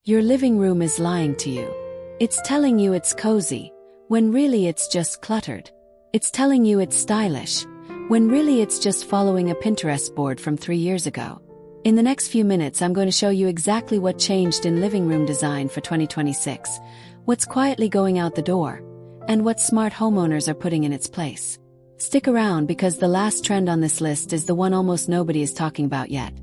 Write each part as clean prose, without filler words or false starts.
Your living room is lying to you. It's telling you it's cozy, when really it's just cluttered. It's telling you it's stylish, when really it's just following a Pinterest board from 3 years ago. In the next few minutes, I'm going to show you exactly what changed in living room design for 2026, what's quietly going out the door, and what smart homeowners are putting in its place. Stick around because the last trend on this list is the one almost nobody is talking about yet,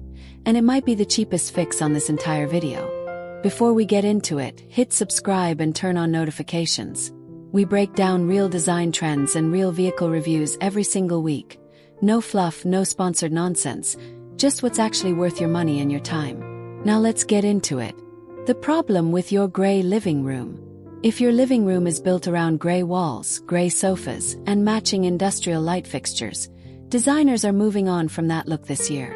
and it might be the cheapest fix on this entire video. Before we get into it, hit subscribe and turn on notifications. We break down real design trends and real vehicle reviews every single week. No fluff, no sponsored nonsense, just what's actually worth your money and your time. Now let's get into it. The problem with your gray living room. If your living room is built around gray walls, gray sofas, and matching industrial light fixtures, designers are moving on from that look this year.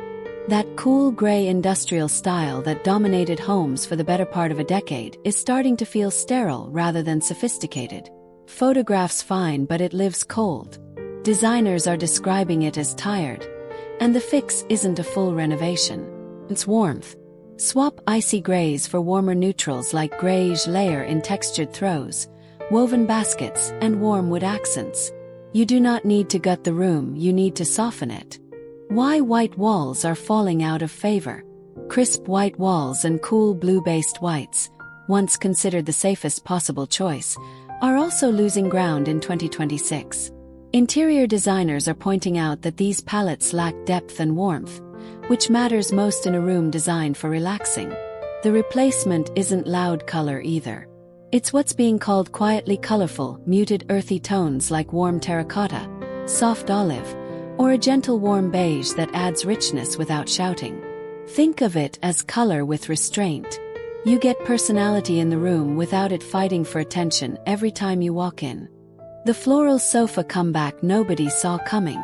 That cool gray industrial style that dominated homes for the better part of a decade is starting to feel sterile rather than sophisticated. Photographs fine, but it lives cold. Designers are describing it as tired. And the fix isn't a full renovation. It's warmth. Swap icy grays for warmer neutrals like grayish layer in textured throws, woven baskets, and warm wood accents. You do not need to gut the room, you need to soften it. Why white walls are falling out of favor. Crisp white walls and cool blue-based whites, once considered the safest possible choice, are also losing ground in 2026. Interior designers are pointing out that these palettes lack depth and warmth, which matters most in a room designed for relaxing. The replacement isn't loud color either. It's what's being called quietly colorful, muted earthy tones like warm terracotta, soft olive, or a gentle warm beige that adds richness without shouting. Think of it as color with restraint. You get personality in the room without it fighting for attention every time you walk in. The floral sofa comeback nobody saw coming.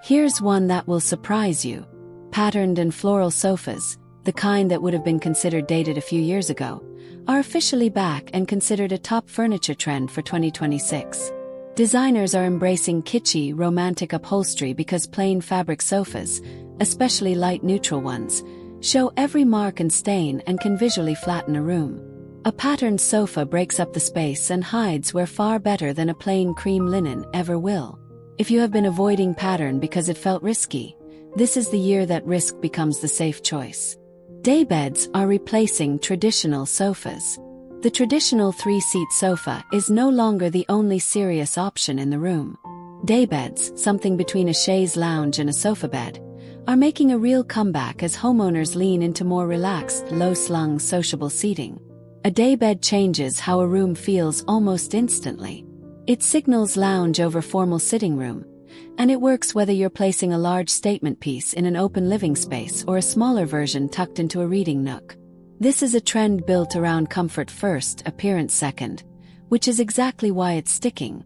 Here's one that will surprise you. Patterned and floral sofas, the kind that would have been considered dated a few years ago, are officially back and considered a top furniture trend for 2026. Designers are embracing kitschy, romantic upholstery because plain fabric sofas, especially light neutral ones, show every mark and stain and can visually flatten a room. A patterned sofa breaks up the space and hides where far better than a plain cream linen ever will. If you have been avoiding pattern because it felt risky, this is the year that risk becomes the safe choice. Daybeds are replacing traditional sofas. The traditional 3-seat sofa is no longer the only serious option in the room. Daybeds, something between a chaise lounge and a sofa bed, are making a real comeback as homeowners lean into more relaxed, low-slung, sociable seating. A daybed changes how a room feels almost instantly. It signals lounge over formal sitting room, and it works whether you're placing a large statement piece in an open living space or a smaller version tucked into a reading nook. This is a trend built around comfort first, appearance second, which is exactly why it's sticking.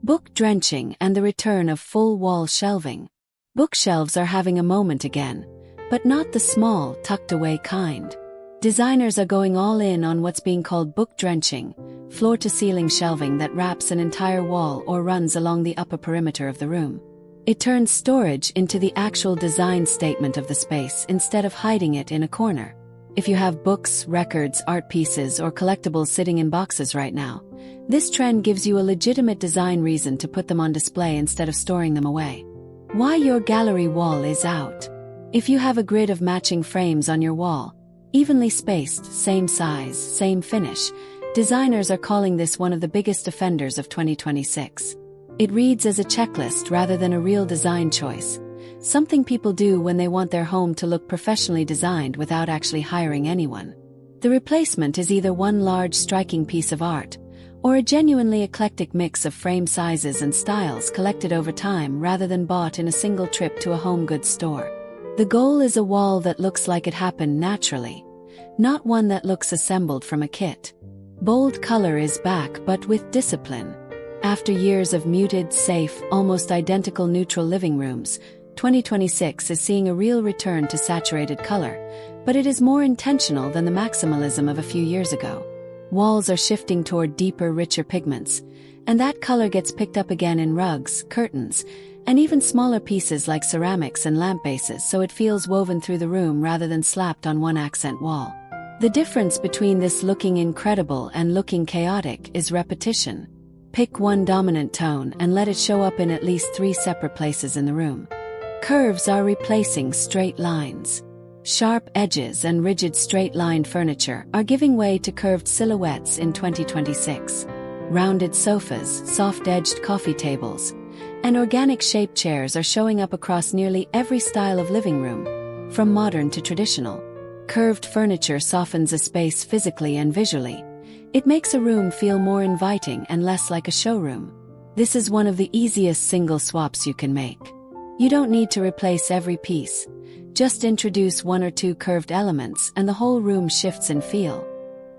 Book drenching and the return of full-wall shelving. Bookshelves are having a moment again, but not the small, tucked-away kind. Designers are going all in on what's being called book drenching, floor-to-ceiling shelving that wraps an entire wall or runs along the upper perimeter of the room. It turns storage into the actual design statement of the space instead of hiding it in a corner. If you have books, records, art pieces, or collectibles sitting in boxes right now, this trend gives you a legitimate design reason to put them on display instead of storing them away. Why your gallery wall is out. If you have a grid of matching frames on your wall, evenly spaced, same size, same finish, designers are calling this one of the biggest offenders of 2026. It reads as a checklist rather than a real design choice, something people do when they want their home to look professionally designed without actually hiring anyone. The replacement is either one large striking piece of art, or a genuinely eclectic mix of frame sizes and styles collected over time rather than bought in a single trip to a home goods store. The goal is a wall that looks like it happened naturally, not one that looks assembled from a kit. Bold color is back, but with discipline. After years of muted, safe, almost identical neutral living rooms, 2026 is seeing a real return to saturated color, but it is more intentional than the maximalism of a few years ago. Walls are shifting toward deeper, richer pigments, and that color gets picked up again in rugs, curtains, and even smaller pieces like ceramics and lamp bases, so it feels woven through the room rather than slapped on one accent wall. The difference between this looking incredible and looking chaotic is repetition. Pick one dominant tone and let it show up in at least 3 separate places in the room. Curves are replacing straight lines. Sharp edges and rigid straight-lined furniture are giving way to curved silhouettes in 2026. Rounded sofas, soft-edged coffee tables, and organic-shaped chairs are showing up across nearly every style of living room, from modern to traditional. Curved furniture softens a space physically and visually. It makes a room feel more inviting and less like a showroom. This is one of the easiest single swaps you can make. You don't need to replace every piece. Just introduce 1 or 2 curved elements and the whole room shifts in feel.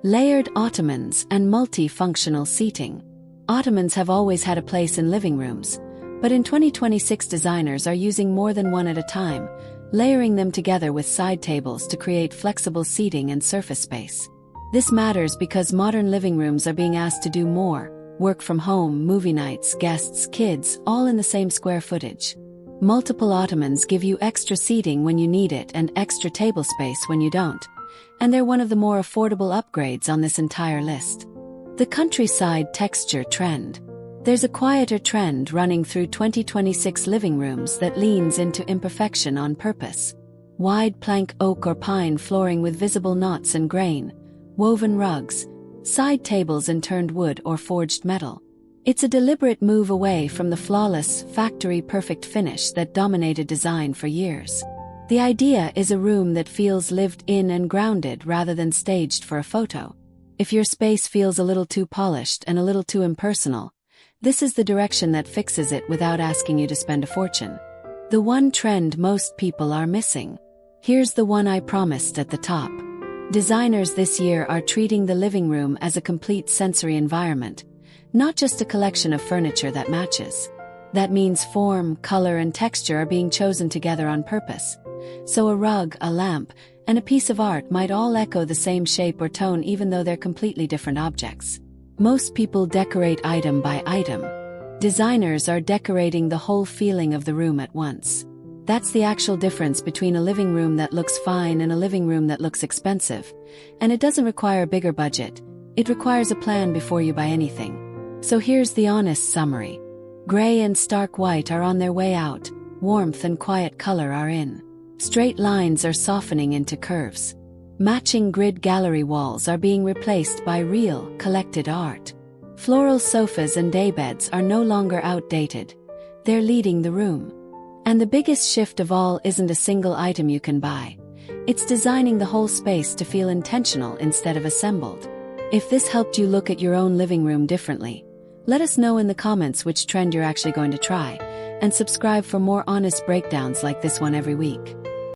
Layered ottomans and multi-functional seating. Ottomans have always had a place in living rooms, but in 2026 designers are using more than one at a time, layering them together with side tables to create flexible seating and surface space. This matters because modern living rooms are being asked to do more: work from home, movie nights, guests, kids, all in the same square footage. Multiple ottomans give you extra seating when you need it and extra table space when you don't, and they're one of the more affordable upgrades on this entire list. The countryside texture trend. There's a quieter trend running through 2026 living rooms that leans into imperfection on purpose. Wide plank oak or pine flooring with visible knots and grain, woven rugs, side tables in turned wood or forged metal. It's a deliberate move away from the flawless, factory-perfect finish that dominated design for years. The idea is a room that feels lived in and grounded rather than staged for a photo. If your space feels a little too polished and a little too impersonal, this is the direction that fixes it without asking you to spend a fortune. The one trend most people are missing. Here's the one I promised at the top. Designers this year are treating the living room as a complete sensory environment, not just a collection of furniture that matches. That means form, color, and texture are being chosen together on purpose. So a rug, a lamp, and a piece of art might all echo the same shape or tone even though they're completely different objects. Most people decorate item by item. Designers are decorating the whole feeling of the room at once. That's the actual difference between a living room that looks fine and a living room that looks expensive. And it doesn't require a bigger budget. It requires a plan before you buy anything. So here's the honest summary. Gray and stark white are on their way out, warmth and quiet color are in. Straight lines are softening into curves. Matching grid gallery walls are being replaced by real, collected art. Floral sofas and daybeds are no longer outdated. They're leading the room. And the biggest shift of all isn't a single item you can buy. It's designing the whole space to feel intentional instead of assembled. If this helped you look at your own living room differently, let us know in the comments which trend you're actually going to try, and subscribe for more honest breakdowns like this one every week.